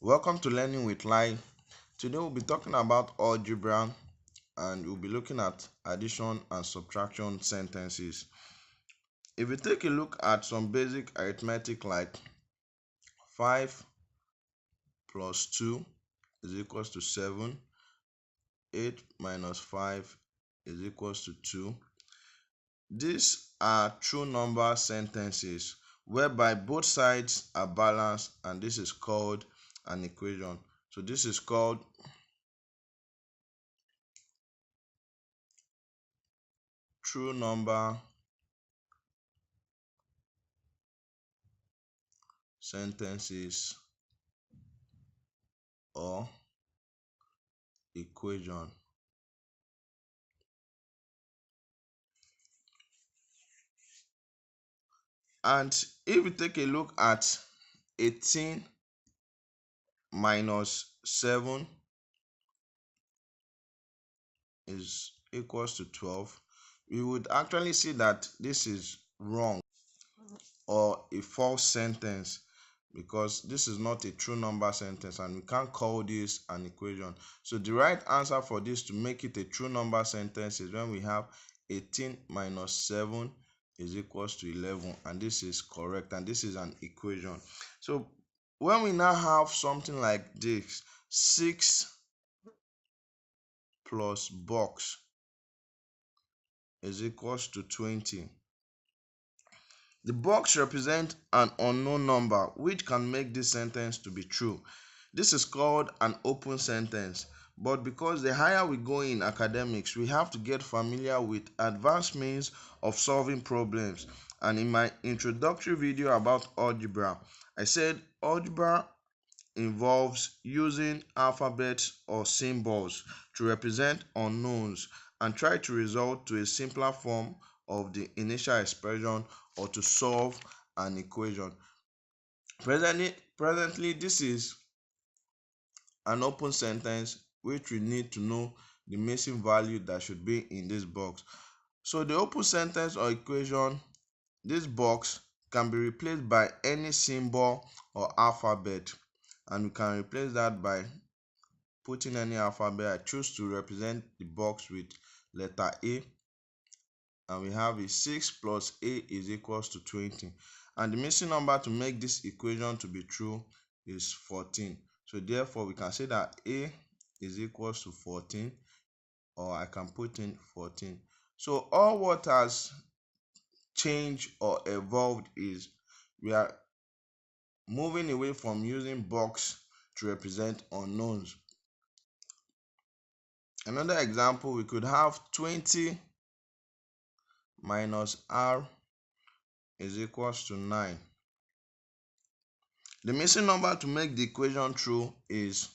Welcome to Learning with Lai. Today we'll be talking about algebra and we'll be looking at addition and subtraction sentences. If we take a look at some basic arithmetic like 5 plus 2 is equals to 7, 8 minus 5 is equals to 2. These are true number sentences whereby both sides are balanced, and this is called an equation. So this is called true number sentences or equation. And if we take a look at 18 minus 7 is equals to 12, we would actually see that this is wrong or a false sentence, because this is not a true number sentence and we can't call this an equation. So the right answer for this to make it a true number sentence is when we have 18 minus 7 is equals to 11, and this is correct, and this is an equation. So when we now have something like this, 6 plus box is equals to 20. The box represents an unknown number which can make this sentence to be true. This is called an open sentence. But because the higher we go in academics, we have to get familiar with advanced means of solving problems. And in my introductory video about algebra, I said algebra involves using alphabets or symbols to represent unknowns and try to result to a simpler form of the initial expression or to solve an equation. Presently, this is an open sentence which we need to know the missing value that should be in this box. So the open sentence or equation, this box can be replaced by any symbol or alphabet, and we can replace that by putting any alphabet. I choose to represent the box with letter A, and we have a 6 plus A is equals to 20, and the missing number to make this equation to be true is 14. So therefore we can say that A is equals to 14, or I can put in 14. So all what has changed or evolved is we are moving away from using box to represent unknowns. Another example, we could have 20 minus r is equals to 9. The missing number to make the equation true is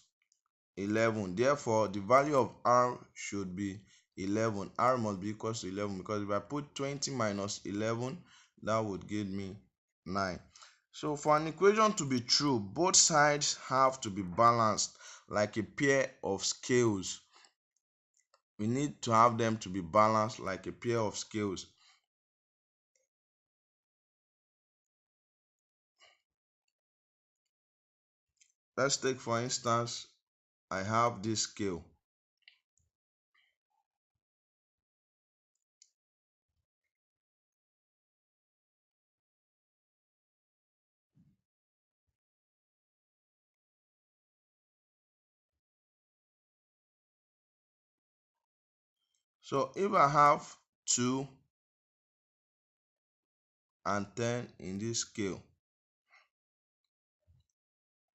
11. Therefore, the value of r should be 11. R must be equals to 11, because if I put 20 minus 11, that would give me 9. So for an equation to be true, both sides have to be balanced like a pair of scales. We need to have them to be balanced like a pair of scales. Let's take, for instance, I have this scale. So if I have 2 and 10 in this scale,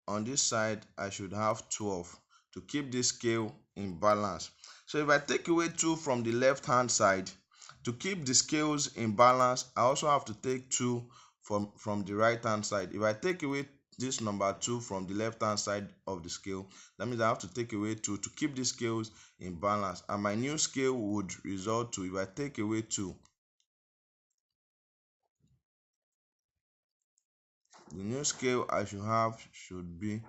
on this side I should have 12 to keep this scale in balance. So if I take away 2 from the left hand side, to keep the scales in balance, I also have to take 2 from the right hand side. If I take away this number 2 from the left hand side of the scale, that means I have to take away 2 to keep the scales in balance, and my new scale would result to, if I take away 2, the new scale I should have should be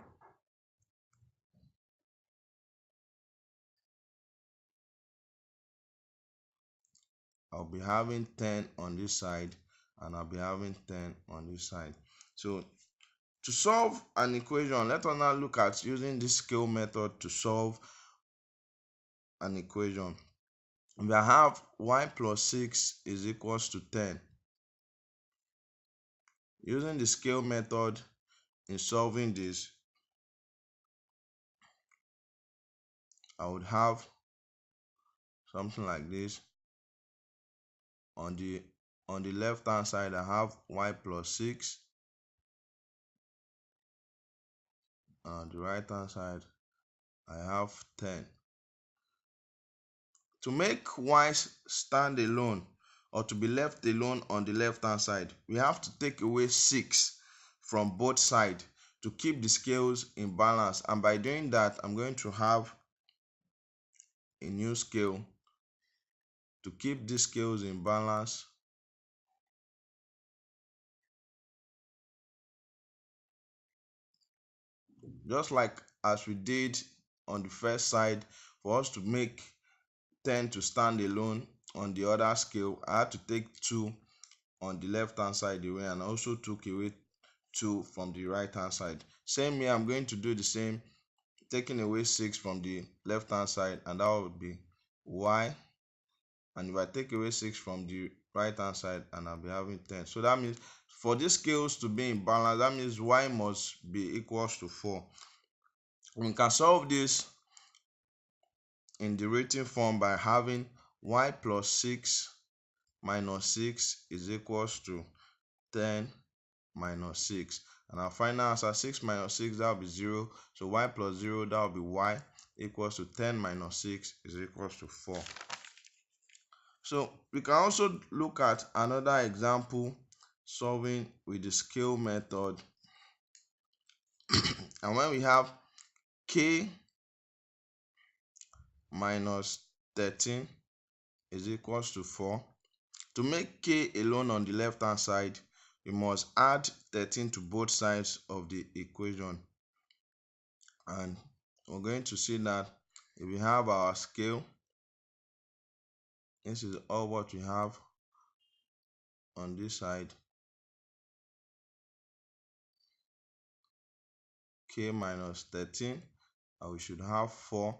I'll be having 10 on this side, and I'll be having 10 on this side. So To solve an equation, let us now look at using this scale method to solve an equation. We have y plus 6 is equals to 10. Using the scale method in solving this, I would have something like this. On the left hand side, I have y plus 6. On the right hand side, I have 10. To make y stand alone or to be left alone on the left hand side, we have to take away 6 from both sides to keep the scales in balance. And by doing that, I'm going to have a new scale to keep these scales in balance. Just like as we did on the first side, for us to make 10 to stand alone on the other scale, I had to take 2 on the left hand side away and also took away 2 from the right hand side. Same here, I'm going to do the same, taking away 6 from the left hand side, and that would be y. And if I take away 6 from the right hand side, and I'll be having 10. So that means for these scales to be in balance, that means y must be equals to 4. We can solve this in the written form by having y plus 6 minus 6 is equals to 10 minus 6. And our final answer, 6 minus 6, that will be 0. So y plus 0, that will be y equals to 10 minus 6 is equals to 4. So we can also look at another example solving with the scale method. And when we have k minus 13 is equals to 4. To make k alone on the left hand side, we must add 13 to both sides of the equation. And we're going to see that if we have our scale, this is all what we have on this side. K minus 13, and we should have 4.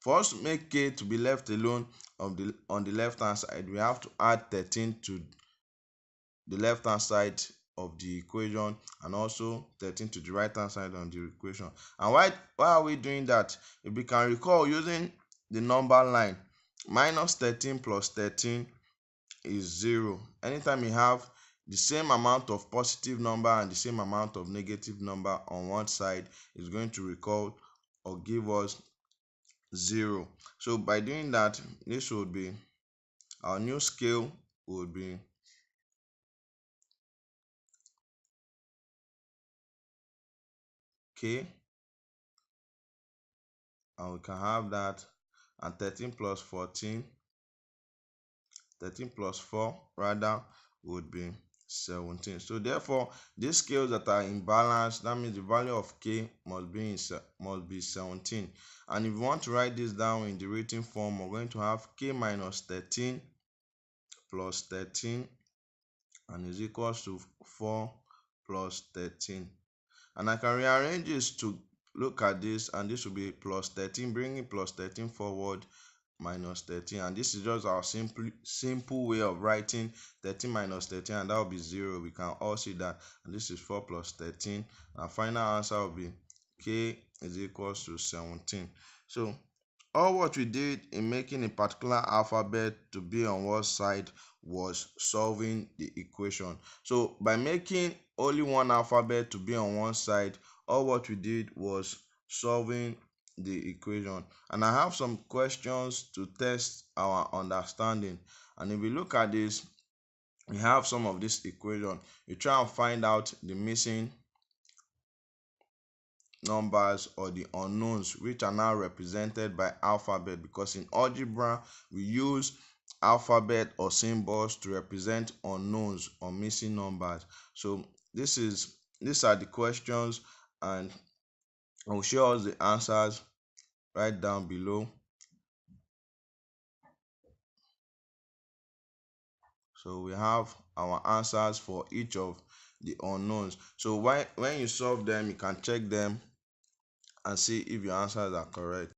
For us to make k to be left alone on the left hand side, we have to add 13 to the left hand side of the equation and also 13 to the right hand side on the equation. And why are we doing that? If we can recall, using the number line, minus 13 plus 13 is 0. Anytime you have the same amount of positive number and the same amount of negative number on one side, is going to recall or give us 0. So by doing that, this would be our new scale would be k, and we can have that, and 13 plus 14, 13 plus 4 rather, would be 17. So therefore, these scales that are in balance, that means the value of k must be 17. And if you want to write this down in the written form, we're going to have k minus 13 plus 13 and is equals to 4 plus 13. And I can rearrange this to look at this, and this will be plus 13, bringing plus 13 forward, minus 13. And this is just our simple way of writing 13 minus 13, and that will be 0. We can all see that. And this is 4 plus 13. Our final answer will be k is equals to 17. So all what we did in making a particular alphabet to be on one side was solving the equation. So by making only one alphabet to be on one side, all what we did was solving the equation. And I have some questions to test our understanding. And if we look at this, we have some of this equation. You try and find out the missing numbers or the unknowns, which are now represented by alphabet, because in algebra we use alphabet or symbols to represent unknowns or missing numbers. So these are the questions, and I will show us the answers right down below. So we have our answers for each of the unknowns. So when you solve them, you can check them and see if your answers are correct.